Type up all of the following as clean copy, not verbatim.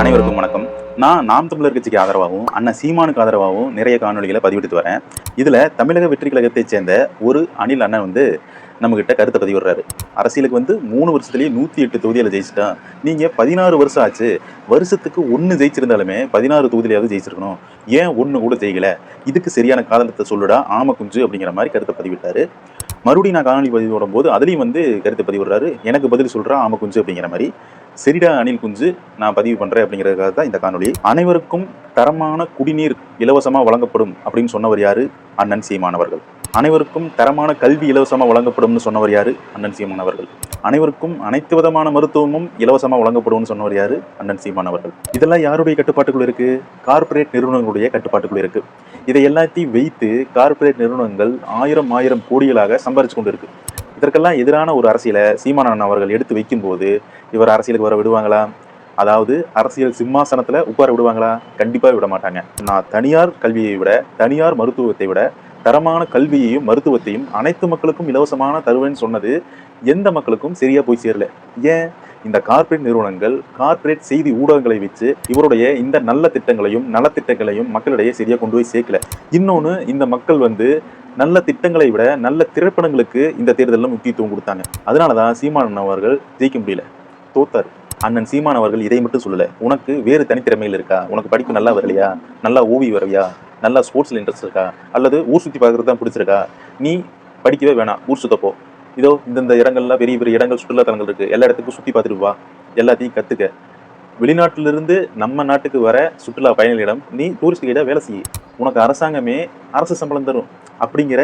அனைவருக்கும் வணக்கம். நான் நாம் தமிழர் கட்சிக்கு ஆதரவாகவும் அண்ணன் சீமானுக்கு ஆதரவாகவும் நிறைய காணொலிகளை பதிவிட்டு வரேன். இதில் தமிழக வெற்றி கழகத்தைச் சேர்ந்த ஒரு அணில் அண்ணன் நம்மகிட்ட கருத்தை பதிவிடுறாரு. அரசியலுக்கு 3 வருஷத்துலேயே 108 தொகுதியில் ஜெயிச்சிட்டான். நீங்கள் 16 வருஷம் ஆச்சு, வருஷத்துக்கு 1 ஜெயிச்சிருந்தாலுமே 16 தொகுதியிலாவது ஜெயிச்சிருக்கணும், ஏன் 1 கூட ஜெயிக்கல? இதுக்கு சரியான காரணத்தை சொல்லுடா ஆம குஞ்சு அப்படிங்கிற மாதிரி கருத்தை பதிவிட்டாரு. மறுபடியும் நான் காணொலி பதிவு போடும்போது அதுலேயும் கருத்தை பதிவிடுறாரு. எனக்கு பதில் சொல்கிறா ஆம குஞ்சு அப்படிங்கிற மாதிரி. சரிடா அணில் குஞ்சு, நான் பதிவு பண்ணுறேன் அப்படிங்கிறதுக்காக தான் இந்த காணொலி. அனைவருக்கும் தரமான குடிநீர் இலவசமாக வழங்கப்படும் அப்படின்னு சொன்னவர் யாரு? அண்ணன் சீமான் அவர்கள். அனைவருக்கும் தரமான கல்வி இலவசமாக வழங்கப்படும்னு சொன்னவர் யாரு? அண்ணன் சீமான் அவர்கள். அனைவருக்கும் அனைத்து விதமான மருத்துவமும் இலவசமாக வழங்கப்படும்னு சொன்னவர் யாரு? அண்ணன் சீமான் அவர்கள். இதெல்லாம் யாருடைய கட்டுப்பாட்டுக்குள் இருக்கு? கார்ப்பரேட் நிறுவனங்களுடைய கட்டுப்பாட்டுக்குள் இருக்கு. இதை எல்லாத்தையும் வைத்து கார்ப்பரேட் நிறுவனங்கள் ஆயிரம் கோடிகளாக சம்பாரிச்சு கொண்டு இருக்கு. இதற்கெல்லாம் எதிரான ஒரு அரசியலை சீமான் அவர்கள் எடுத்து வைக்கும்போது இவர் அரசியலுக்கு வர விடுவாங்களா? அதாவது அரசியல் சிம்மாசனத்தில் உட்கார விடுவாங்களா? கண்டிப்பாக விட மாட்டாங்க. நான் தனியார் கல்வியை விட, தனியார் மருத்துவத்தை விட தரமான கல்வியையும் மருத்துவத்தையும் அனைத்து மக்களுக்கும் இலவசமான தருவேன்னு சொன்னது எந்த மக்களுக்கும் சரியா போய் சேரல. ஏன்? இந்த கார்ப்பரேட் நிறுவனங்கள், கார்ப்பரேட் செய்தி ஊடகங்களை வச்சு இவருடைய இந்த நல்ல திட்டங்களையும் நலத்திட்டங்களையும் மக்களிடையே சரியா கொண்டு போய் சேர்க்கல. இன்னொன்று, இந்த மக்கள் நல்ல திட்டங்களை விட நல்ல திரைப்படங்களுக்கு இந்த தேர்தலில் முக்கியத்துவம் கொடுத்தாங்க. அதனாலதான் சீமான் அவர்கள் ஜெயிக்க முடியல, தோத்தாரு. அண்ணன் சீமான் அவர்கள் இதை மட்டும் சொல்லல, உனக்கு வேறு தனித்திறமைகள் இருக்கா? உனக்கு படிப்பு நல்லா வரலையா? நல்லா ஓவி வரலையா? நல்லா ஸ்போர்ட்ஸ்ல இன்ட்ரெஸ்ட் இருக்கா? அல்லது ஊர் சுற்றி பார்க்கறது தான் பிடிச்சிருக்கா? நீ படிக்கவே வேணாம், ஊர் சுத்தப்போ. இதோ இந்த இடங்கள்லாம் பெரிய பெரிய இடங்கள், சுற்றுலா தலங்கள் இருக்கு, எல்லா இடத்துக்கும் சுற்றி பார்த்துட்டு வா, எல்லாத்தையும் கத்துக்க. வெளிநாட்டிலிருந்து நம்ம நாட்டுக்கு வர சுற்றுலா பயணிகளிடம் நீ டூரிஸ்ட் கைடாக வேலை செய்ய, உனக்கு அரசாங்கமே அரசு சம்பளம் தரும் அப்படிங்கிற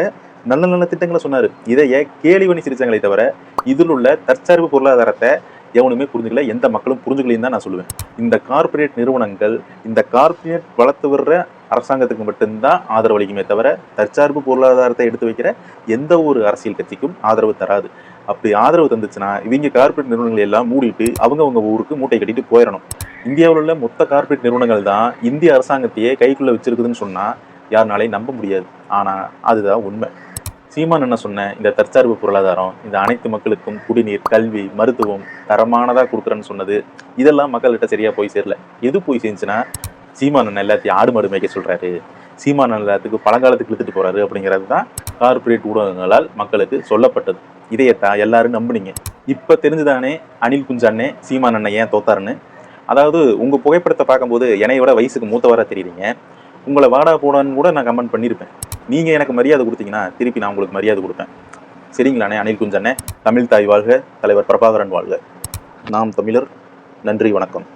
நல்ல நல்ல திட்டங்களை சொன்னார். இதையே கேலி பண்ணி சிரிச்சாங்களே தவிர இதில் உள்ள தற்சார்பு பொருளாதாரத்தை எவனுமே புரிஞ்சுக்கல, எந்த மக்களும் புரிஞ்சுக்கலைன்னு தான் நான் சொல்லுவேன். இந்த கார்ப்பரேட் நிறுவனங்கள், இந்த கார்ப்பரேட் வளர்த்து வர்ற அரசாங்கத்துக்கு மட்டும்தான் ஆதரவு அளிக்குமே தவிர தற்சார்பு பொருளாதாரத்தை எடுத்து வைக்கிற எந்த ஒரு அரசியல் கட்சிக்கும் ஆதரவு தராது. அப்படி ஆதரவு தந்துச்சுன்னா இவங்க கார்ப்பரேட் நிறுவனங்கள் எல்லாம் மூடிட்டு அவங்க ஊருக்கு மூட்டை கட்டிட்டு போயிடணும். இந்தியாவில் உள்ள மொத்த கார்ப்பரேட் நிறுவனங்கள் தான் இந்திய அரசாங்கத்தையே கைக்குள்ள வச்சிருக்குதுன்னு சொன்னா யாருனாலையும் நம்ப முடியாது. ஆனா அதுதான் உண்மை. சீமான் என்ன சொன்ன இந்த தற்சார்பு பொருளாதாரம், இந்த அனைத்து மக்களுக்கும் குடிநீர், கல்வி, மருத்துவம் தரமானதாக கொடுக்குறேன்னு சொன்னது இதெல்லாம் மக்கள்கிட்ட சரியா போய் சேரல. எது போய் சேர்ந்துச்சுன்னா, சீமான் எல்லாத்தையும் ஆடு மாடு மேய்க்க சொல்றாரு, சீமான் எல்லாத்துக்கும் பழங்காலத்துக்கு இழுத்துட்டு போறாரு அப்படிங்கிறது தான் கார்ப்பரேட் ஊடகங்களால் மக்களுக்கு சொல்லப்பட்டது. இதையத்தான் எல்லாரும் நம்புனீங்க. இப்ப தெரிஞ்சுதானே அணில் குஞ்சண்ணே சீமான் அண்ணன் ஏன் தோத்தாருன்னு. அதாவது உங்க புகைப்படத்தை பார்க்கும்போது என்னைய விட வயசுக்கு மூத்தவராக தெரியுறீங்க. உங்களை வாடா போடான்னு கூட நான் கமெண்ட் பண்ணியிருப்பேன். நீங்கள் எனக்கு மரியாதை கொடுத்தீங்கன்னா திருப்பி நான் உங்களுக்கு மரியாதை கொடுப்பேன். சரிங்களாண்ணே அணில் குஞ்சண்ணே. தமிழ் தாய் வாழ்க, தலைவர் பிரபாகரன் வாழ்க. நாம் தமிழர். நன்றி, வணக்கம்.